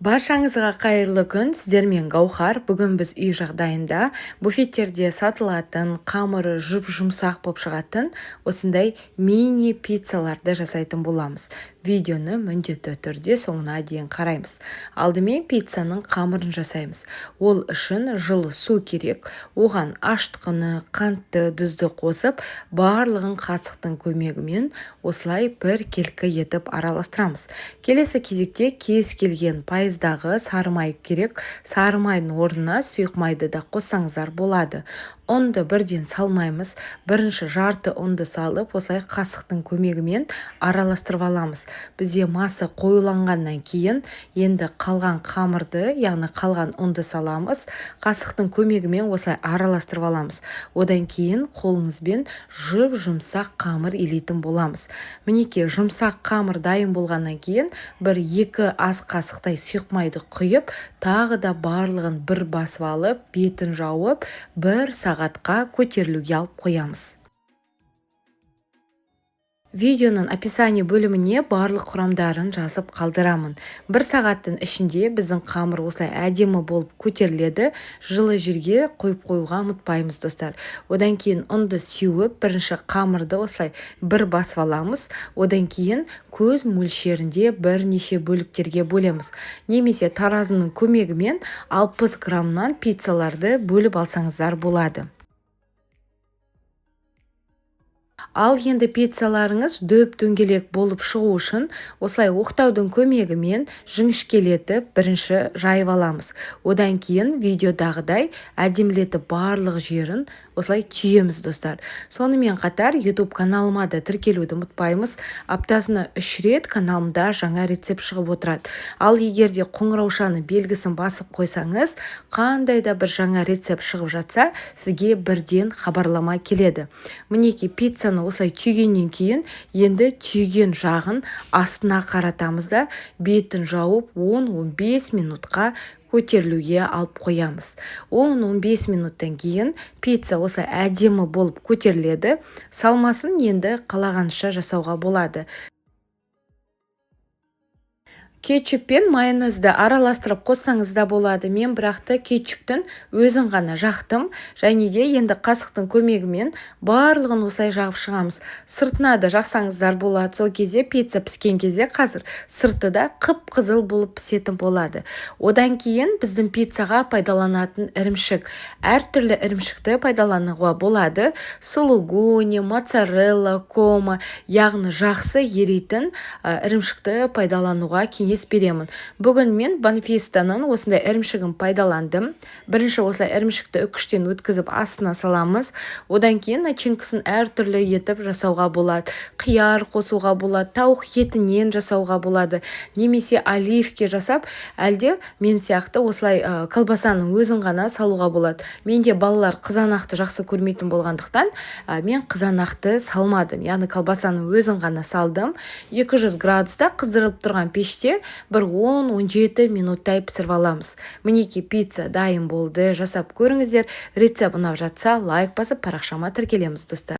Баршаңызға қайырлы күн, сіздермен Гаухар. Бүгін біз үй жағдайында буфеттерде сатылатын, қамыры жұмсақ болып шығатын осындай мини пиццаларды жасайтын боламыз. Видеоны міндетті түрде соңына дейін қараймыз. Алдымен пиццаның қамырын жасаймыз. Ол үшін жылы су керек. Оған аштықыны, қантты, тұзды қосып, барлығын қасықтың көмегімен осылай бір келкі етіп араластырамыз. Келесі кезекте кез келген пайыздағы сары май керек. Сары майдың орнына сұйық майды да қоссаңыздар болады. Ұнды бірден салмаймыз. Бірінші жарты ұнды салып, осылай қасықтың көмегімен араластырып аламыз. Бізде маса қоюланғаннан кейін енді қалған қамырды, яғни қалған ұнды саламыз. Қасықтың көмегімен осылай араластырып аламыз. Одан кейін қолыңызбен жұмсақ қамыр илейтін боламыз. Мінекей жұмсақ қамыр дайын болғаннан кейін 1-2 ас қасықтай сұйық майды құйып, тағы да барлығын бір басып алып, бетін жауып, 1 сағатқа көтерілуге алып қоямыз. Видеоның описание бөліміне барлық құрамдарын жазып қалдырамын. 1 сағаттың ішінде біздің қамыр осылай әдемі болып көтеріледі. Жылы жерге қойып қоюға ұмытпаймыз, достар. Одан кейін ұнды сеуіп, бірінші қамырды осылай бір басып аламыз. Одан кейін көз мөлшерінде бірнеше бөліктерге бөлеміз. Немесе таразының көмегімен 60 граммнан пиццаларды бөліп алсаңыздар болады. Ал енді пиццаларыңыз дөп-дөңгелек болып шығу үшін осылай оқтаудың көмегімен жіңішкелетіп бірінші жайып аламыз. Одан кейін видеодағыдай әдемілетіп барлық жерін осылай түйеміз, достар. Сонымен қатар YouTube каналыма да тіркелуді ұмытпаймыз. Аптасына 3 рет каналымда жаңа рецепт шығып отырады. Ал егерде қоңыраушаны белгісін басып қойсаңыз, қандай да бір жаңа рецепт шығып жатса, сізге бірден хабарлама келеді. Мінекей пиццаны осылай түйгеннен кейін енді түйген жағын астына қаратамыз да бетін жауып 10-15 минутқа көтерілуге алып қоямыз. 10-15 минуттан кейін пицца осылай әдемі болып көтеріледі. Салмасын енді қалағанша жасауға болады. Кетчуп пен майонезді араластырып қоссаңыз да болады. Мен бірақта кетчуптың өзін ғана жақтым. Және де енді қасықтың көмегімен барлығын осылай жағып шығамыз. Сыртына да жақсаңыздар болады. Сол кезде пицца піскен кезде қазір сырты да қып-қызыл болып пісетін болады. Одан кейін біздің пиццаға пайдаланатын ірімшік. Әртүрлі ірімшікті пайдалануға болады. Сулугуни, моцарелла, кома, яғни жақсы еритін ірімшікті пайдалануға кеңес беремін. Бүгін мен Банфистаның осындай ірімшігін пайдаландым. Бірінші осылай ірімшікті үкіштен өткізіп астына саламыз. Одан кейін начинкасын әртүрлі етіп жасауға болады. Қияр қосуға болады, тауық етінен жасауға болады. Немесе оливке жасап, әлде мен сияқты осылай колбасаның өзін ғана салуға болады. Менде балалар қызанақты жақсы көрмейтін болғандықтан, мен қызанақты салмадым. Яғни колбасаның өзін ғана салдым. 200 градуста қыздырылып тұрған пеште 10-17 минуттай пісіріп аламыз. Мінекей пицца дайын болды. Жасап көріңіздер. Рецепт ұнап жатса, лайк басып, парақшама тіркелеміз, достар.